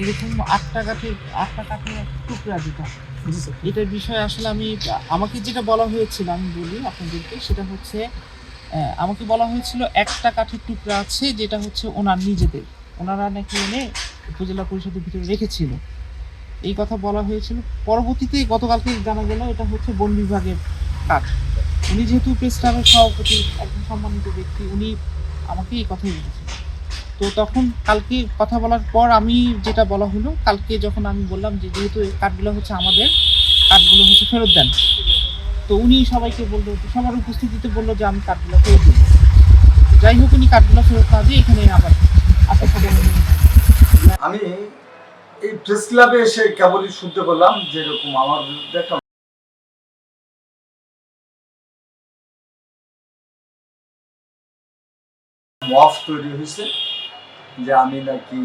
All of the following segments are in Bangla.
এরকম ৮টা কাঠের টুকরা যেটা, এটার বিষয়ে আসলে আমাকে যেটা বলা হয়েছিল আমি বলি আপনাদেরকে, সেটা হচ্ছে আমাকে বলা হয়েছিল একটা কাঠের টুকরা আছে যেটা হচ্ছে ওনার নিজেদের, ওনারা নাকি এনে উপজেলা পরিষদের ভিতরে রেখেছিল, এই কথা বলা হয়েছিল। পরবর্তীতে গতকালকে জানা গেল এটা হচ্ছে বন বিভাগের কাঠ। উনি যেহেতু প্রেস ক্লাবের সভাপতি, একজন সম্মানিত ব্যক্তি, উনি আমাকে এই কথাই বলেছেন। তো তখন কালকে কথা বলার পর আমি যেটা বলা হলো, কালকে যখন আমি বললাম যে যেহেতু এই কাঠগুলো হচ্ছে আমাদের, কাঠগুলো হচ্ছে ফেরত দেন, তো উনি সবাইকে বললো, সবার উপস্থিতিতে বললো যে আমি কাঠগুলো ফেরত দেবো। যাই হোক, উনি কাঠগুলো ফেরত না দিয়ে এখানে আবার আমি এই প্রেস ক্লাবে এসে কেবলই শুনতে পেলাম যে এরকম আমার বিরুদ্ধে একটা মফ তৈরি হয়েছে, যে আমি নাকি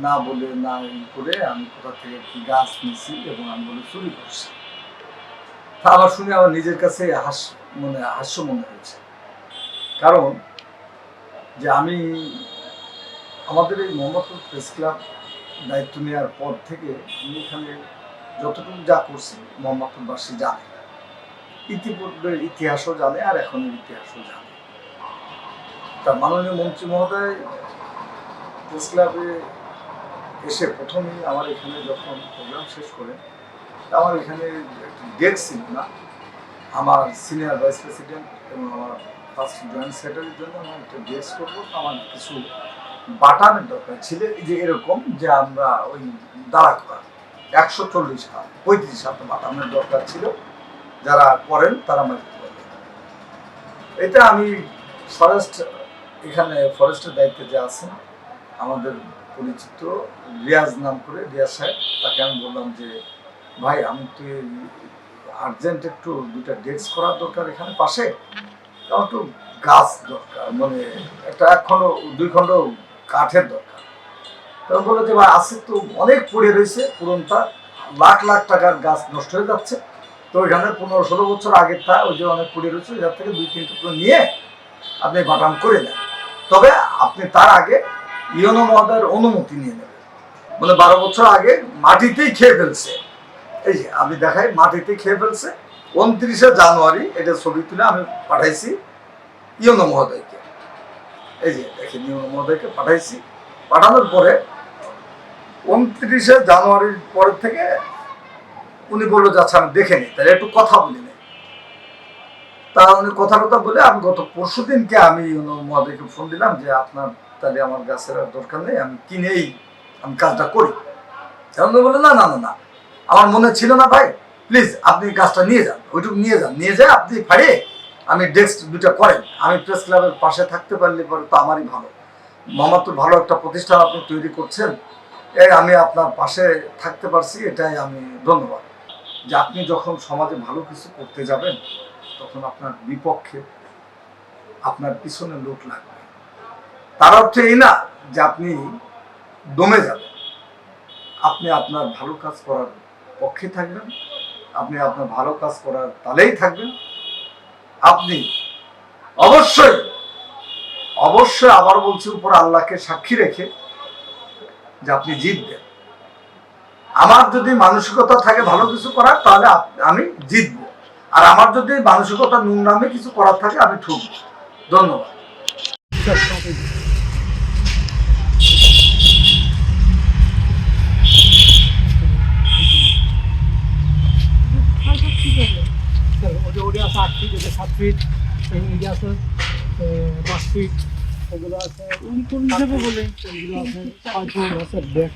না বলে না করে আমি কোথা থেকে কি গাছ নিছি এবং আমি বলে চুরি করছি। তা আমার শুনে আমার নিজের কাছে হাস্য মনে হয়েছে। কারণ যে আমি আমাদের এই মোহাম্মদপুর প্রেস ক্লাব দায়িত্ব নেওয়ার পর থেকে আমি এখানে যতটুকু যা করছি মোহাম্মদপুরবাসী জানে, ইতিপূর্বের ইতিহাসও জানে আর এখনের ইতিহাসও জানে। তার মাননীয় মন্ত্রী মহোদয় প্রেস ক্লাবে এসে প্রথমেই আমার এখানে যখন প্রোগ্রাম শেষ করে, আমার এখানে একটি ডেস্ক ছিল না, আমার সিনিয়র ভাইস প্রেসিডেন্ট এবং আমার ফার্স্ট জয়েন্ট সেক্রেটারির জন্য আমার একটা ডেস্ক করবো, আমার কিছু বাটামের দরকার ছিল, যে এরকম যে আমরা ওই দাঁড়া করা 140 হাত 35 হাত বাটামের দরকার ছিল, যারা করেন তারা মারতে পারবে। এটা আমি ফরেস্টের দায়িত্বে যে আছেন আমাদের পরিচিত রিয়াজ নাম করে, রিয়াজ সাহেব, তাকে আমি বললাম যে ভাই আমি তো আর্জেন্ট একটু 2টা ডেস্ক করার দরকার এখানে পাশে, কারণ একটু গাছ দরকার, মানে একটা 1 খণ্ড 2 খণ্ড কাঠের দরকার। তখন বললো যে ভাই আছে তো, অনেক পড়ে রয়েছে, পুরনটা লাখ লাখ টাকার গাছ নষ্ট হয়ে যাচ্ছে, তো ওইখানে 15-16 বছর আগের তা ওই যে অনেক পড়ে রয়েছে, যার থেকে 2-3 টুকরো নিয়ে আপনি বাটাম করে নেন, তবে আপনি তার আগে ইউনো মহোদয়ের অনুমতি নিয়ে নেবেন। মানে 12 বছর আগে মাটিতেই খেয়ে ফেলছে, এই যে আমি দেখাই, মাটিতে খেয়ে ফেলছে। 29শে জানুয়ারি এটা ছবি তুলে আমি পাঠাইছি ইউনো মহোদয়কে, এই যে দেখেন ইউনো মহোদয়কে পাঠাইছি। পাঠানোর পরে 29শে জানুয়ারির পরের থেকে উনি বললো যে আচ্ছা আমি দেখে নিই, তাহলে একটু কথা বলি না। তা উনি কথা বলে আমি গত পরশু দিনকে আমি ইউনো মহোদয়কে ফোন দিলাম যে আপনার তাহলে আমার গাছের দরকার নেই, আমি কিনেই আমি কাজটা করি। উনি বললো না না না না, আমার মনে ছিল না ভাই, প্লিজ আপনি কাজটা নিয়ে যান, ওইটুকু নিয়ে যায় আপনি ফাড়িয়ে আমি ডেস্ক 2টা করেন, আমি প্রেস ক্লাবের পাশে থাকতে পারলে পরে তো আমারই ভালো। মোহাম্মদপুর ভালো একটা প্রতিষ্ঠান আপনি তৈরি করছেন, এই আমি আপনার পাশে থাকতে পারছি, এটাই আমি ধন্যবাদ। যে আপনি যখন সমাজে ভালো কিছু করতে যাবেন তখন আপনার বিপক্ষে আপনার পিছনে লোক লাগবে, তার অর্থ এই না যে আপনি দমে যাবেন, আপনি আপনার ভালো কাজ করার পক্ষে থাকবেন, আপনি আপনার ভালো কাজ করার তালেই থাকবেন। আপনি অবশ্যই অবশ্যই আবার বলছি, উপর আল্লাহকে সাক্ষী রেখে যে আপনি জিতবেন। আমার যদি মানসিকতা থাকে ভালো কিছু করার, তাহলে আমি জিতবো, আর আমার যদি মানসিকতা নোংরামে কিছু করার থাকে আমি ঠুকবো। ধন্যবাদ। ওটা আছে 8 ফিট, ওটা 7 ফিট, এটা আছে 5 ফিট, ওগুলো আছে উনি কোন হিসাবে বলে ওগুলো আছে 5 ফিট আছে ব্যাগ।